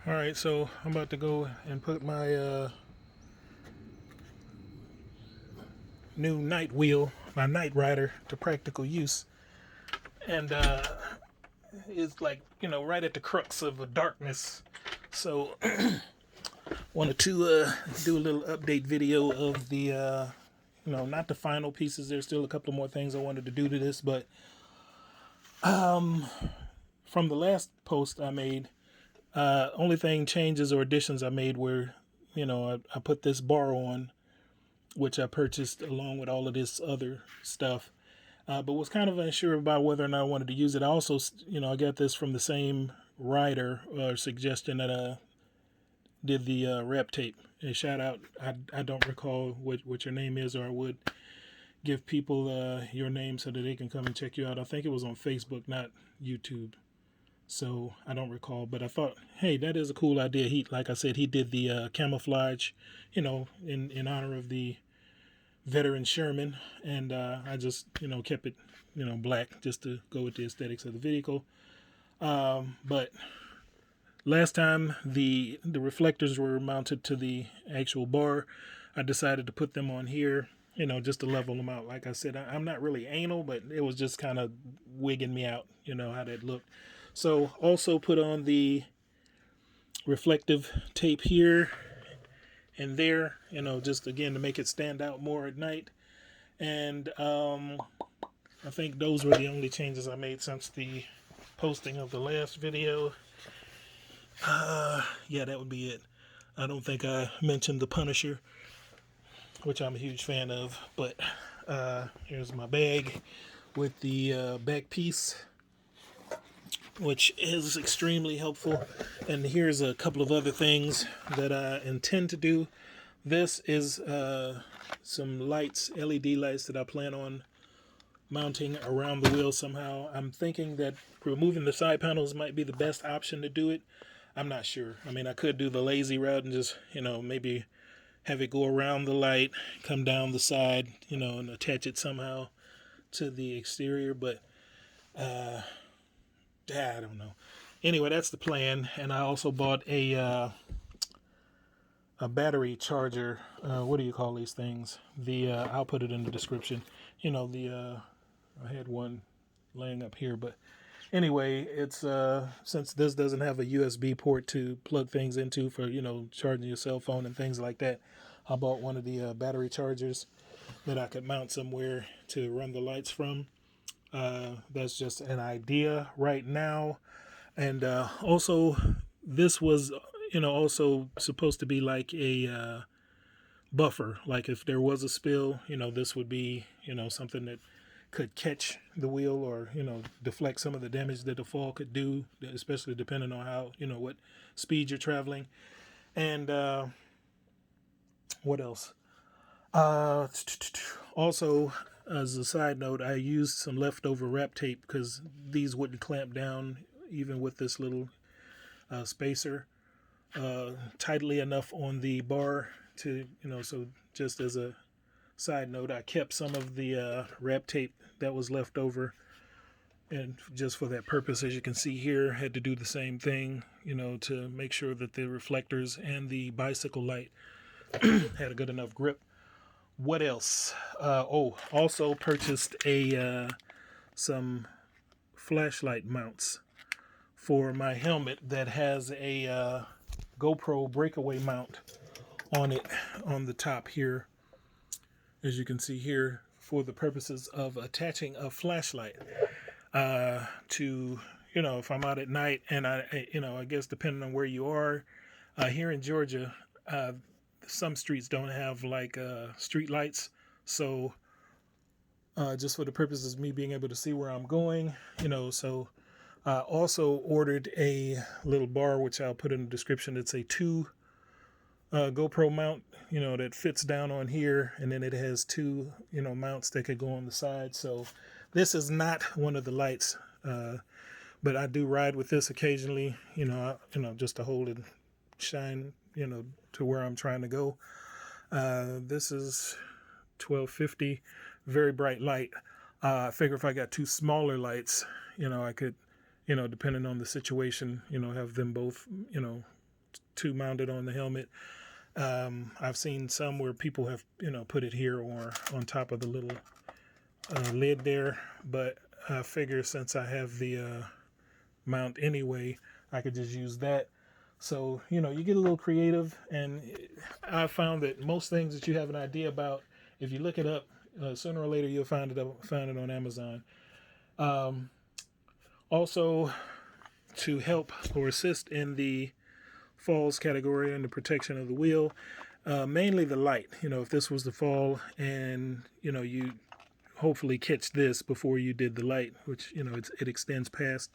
Alright, so I'm about to go and put my new night wheel, my night rider, to practical use. And it's like, right at the crux of darkness. So wanted to do a little update video of the, not the final pieces. There's still a couple more things I wanted to do to this, but from the last post I made, only thing changes or additions I made were, I put this bar on, which I purchased along with all of this other stuff, but was kind of unsure about whether or not I wanted to use it. I also, I got this from the same writer or suggestion that did the rep tape. A shout out. I don't recall what your name is, or I would give people your name so that they can come and check you out. I think it was on Facebook, not YouTube. So I don't recall, but I thought, hey, that is a cool idea. He, like I said, he did the camouflage, in honor of the veteran Sherman, and I just, kept it, black just to go with the aesthetics of the vehicle. But last time the reflectors were mounted to the actual bar, I decided to put them on here, just to level them out. Like I said, I'm not really anal, but it was just kind of wigging me out, how that looked. So also put on the reflective tape here and there, just again to make it stand out more at night. And I think those were the only changes I made since the posting of the last video. Yeah, that would be it. I don't think I mentioned the Punisher, which I'm a huge fan of, but here's my bag with the back piece, which is extremely helpful. And here's a couple of other things that I intend to do. This is some lights, LED lights that I plan on mounting around the wheel somehow. I'm thinking that removing the side panels might be the best option to do it. I'm not sure. I mean, I could do the lazy route and just, maybe have it go around the light, come down the side, and attach it somehow to the exterior, but I don't know. Anyway, that's the plan. And I also bought a battery charger. What do you call these things? I'll put it in the description. I had one laying up here, but anyway, it's since this doesn't have a USB port to plug things into for charging your cell phone and things like that, I bought one of the battery chargers that I could mount somewhere to run the lights from. That's just an idea right now. And also, this was also supposed to be like a buffer. Like if there was a spill, this would be something that could catch the wheel or deflect some of the damage that the fall could do, especially depending on how what speed you're traveling. And what else? Also, as a side note, I used some leftover wrap tape because these wouldn't clamp down even with this little spacer tightly enough on the bar to so just as a side note, I kept some of the wrap tape that was left over, and just for that purpose, as you can see here, had to do the same thing, to make sure that the reflectors and the bicycle light had a good enough grip. What else? Also purchased some flashlight mounts for my helmet that has a GoPro breakaway mount on it on the top here, as you can see here, for the purposes of attaching a flashlight to, if I'm out at night, and I guess depending on where you are, here in Georgia, some streets don't have like street lights, so just for the purposes of me being able to see where I'm going, so I also ordered a little bar, which I'll put in the description. It's a 2 GoPro mount, that fits down on here, and then it has 2, mounts that could go on the side. So this is not one of the lights, but I do ride with this occasionally, just to hold and shine, to where I'm trying to go. This is 1250, very bright light. I figure if I got 2 smaller lights, I could, depending on the situation, have them both, to mount it on the helmet. I've seen some where people have, put it here or on top of the little lid there, but I figure since I have the mount anyway, I could just use that. So, you get a little creative, and I found that most things that you have an idea about, if you look it up, sooner or later you'll find it on Amazon. Also, to help or assist in the falls category and the protection of the wheel, mainly the light. If this was the fall and you hopefully catch this before you did the light, which it extends past.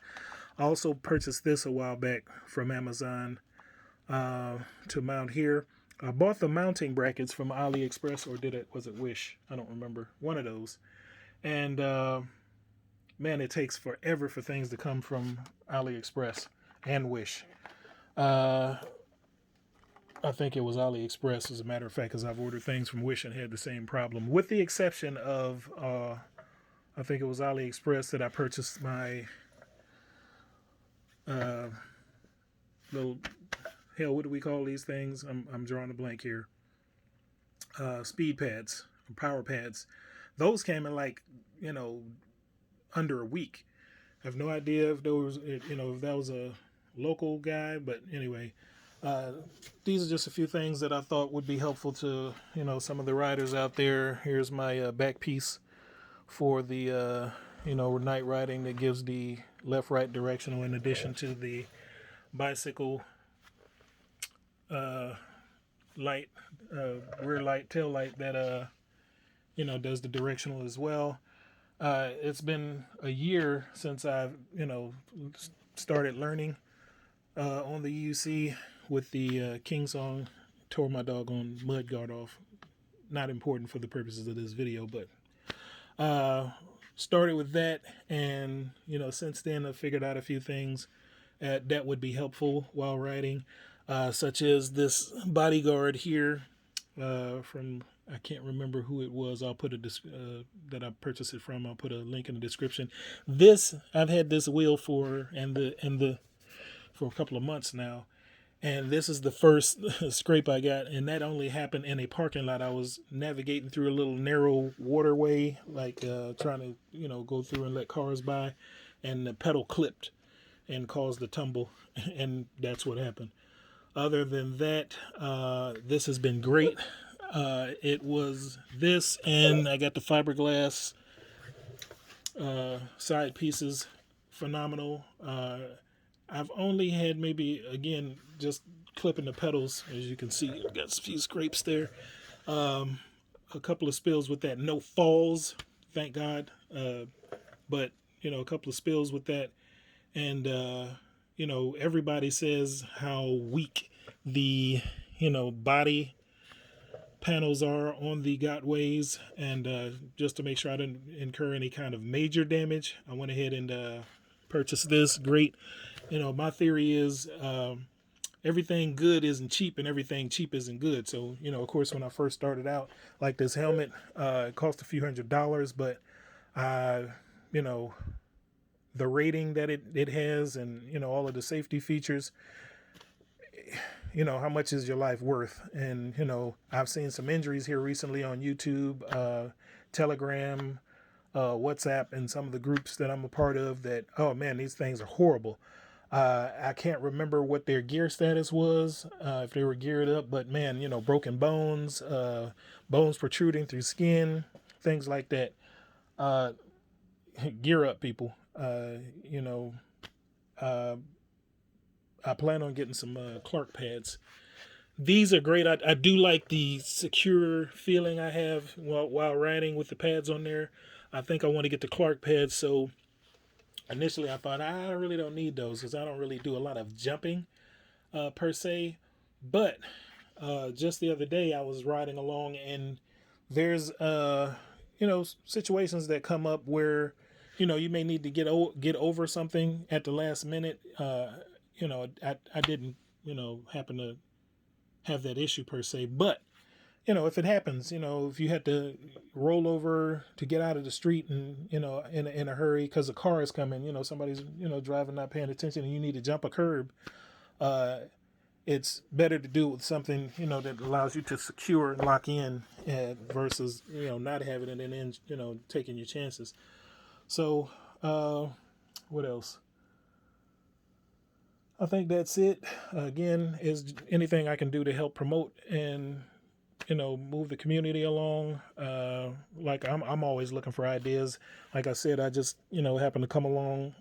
I also purchased this a while back from Amazon to mount here. I bought the mounting brackets from AliExpress, or was it Wish? I don't remember. One of those. And man, it takes forever for things to come from AliExpress and Wish. I think it was AliExpress, as a matter of fact, because I've ordered things from Wish and had the same problem, with the exception of I think it was AliExpress that I purchased my little, hell, what do we call these things? I'm drawing a blank here. Speed pads, power pads. Those came in like, under a week. I have no idea if if that was a local guy, but anyway, these are just a few things that I thought would be helpful to, some of the riders out there. Here's my back piece for the, night riding that gives the left-right directional, in addition to the bicycle light, rear light, tail light that, does the directional as well. It's been a year since I've, started learning on the UC with the King Song. Tore my doggone mud guard off. Not important for the purposes of this video, but started with that, and since then I've figured out a few things that would be helpful while riding, such as this bodyguard here from, I can't remember who it was. I'll put that I purchased it from. I'll put a link in the description. I've had this wheel for for a couple of months now, and this is the first scrape I got, and that only happened in a parking lot. I was navigating through a little narrow waterway, like trying to go through and let cars by, and the pedal clipped and caused the tumble, and that's what happened. Other than that, this has been great. It was this, and I got the fiberglass side pieces, phenomenal. I've only had maybe, again, just clipping the pedals, as you can see, I've got a few scrapes there. A couple of spills with that. No falls, thank God. But, a couple of spills with that. And, everybody says how weak the, body panels are on the Gotways, and just to make sure I didn't incur any kind of major damage, I went ahead and purchased this. Great. My theory is everything good isn't cheap, and everything cheap isn't good. So, of course, when I first started out, like this helmet, it cost a few $100s, but the rating that it has, and all of the safety features, how much is your life worth? And I've seen some injuries here recently on YouTube, Telegram, WhatsApp, and some of the groups that I'm a part of, that, oh man, these things are horrible. I can't remember what their gear status was, if they were geared up, but man, broken bones, bones protruding through skin, things like that. Gear up, people. I plan on getting some Clark pads. These are great. I do like the secure feeling I have while riding with the pads on there. I think I want to get the Clark pads. So initially I thought I really don't need those, because I don't really do a lot of jumping per se. But just the other day I was riding along, and there's situations that come up where you may need to get over something at the last minute. I didn't happen to have that issue per se, but if it happens, if you had to roll over to get out of the street, and in a hurry because a car is coming, somebody's driving, not paying attention, and you need to jump a curb, it's better to do it with something, you know, that allows you to secure and lock in, versus, you know, not having it and then, you know, taking your chances. So, what else? I think that's it. Again, is anything I can do to help promote and, you know, move the community along. Like I'm always looking for ideas. Like I said, I just, you know, happened to come along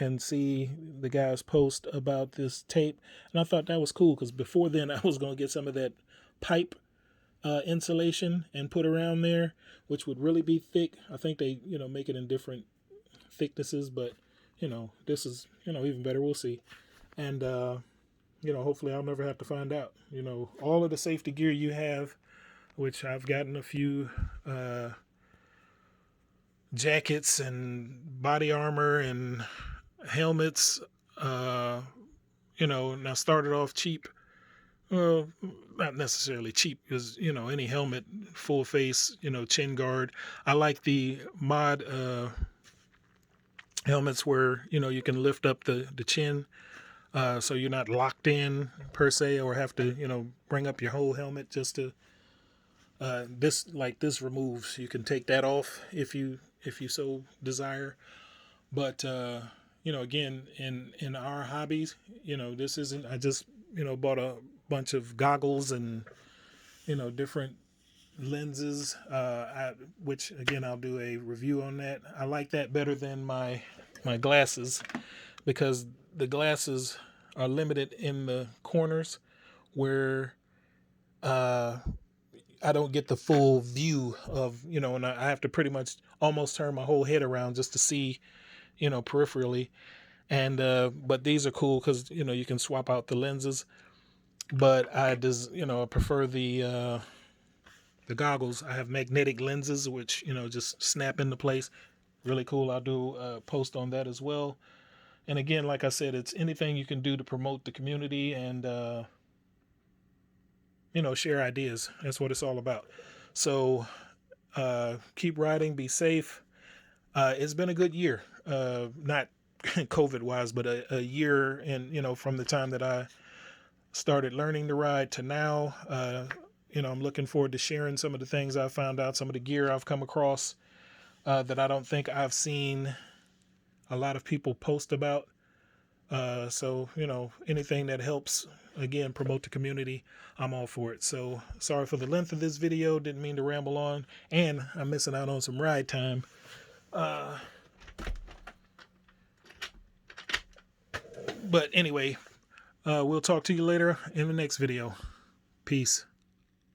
and see the guys post about this tape, and I thought that was cool because before then I was going to get some of that pipe insulation and put around there, which would really be thick. I think they, you know, make it in different thicknesses, but you know, this is, you know, even better. We'll see. And you know, hopefully I'll never have to find out. You know, all of the safety gear you have, which I've gotten a few jackets and body armor and helmets, you know, and I started off cheap. Well, not necessarily cheap, because, you know, any helmet, full face, you know, chin guard. I like the mod helmets where, you know, you can lift up the chin, so you're not locked in per se, or have to, you know, bring up your whole helmet just to, this removes, you can take that off if you so desire. But you know, again, in our hobbies, you know, this isn't, I just, you know, bought a bunch of goggles and, you know, different lenses, which again, I'll do a review on that. I like that better than my glasses, because the glasses are limited in the corners where I don't get the full view of, you know, and I have to pretty much almost turn my whole head around just to see, you know, peripherally. And but these are cool because, you know, you can swap out the lenses. But I just, you know, I prefer the goggles. I have magnetic lenses, which, you know, just snap into place. Really cool. I'll do a post on that as well. And again, like I said, it's anything you can do to promote the community and you know, share ideas. That's what it's all about. So keep riding, be safe. It's been a good year, not COVID wise, but a year. And, you know, from the time that I started learning to ride to now, you know, I'm looking forward to sharing some of the things I found out, some of the gear I've come across that I don't think I've seen a lot of people post about. So, you know, anything that helps, again, promote the community, I'm all for it. So sorry for the length of this video. Didn't mean to ramble on, and I'm missing out on some ride time. But anyway, we'll talk to you later in the next video. Peace.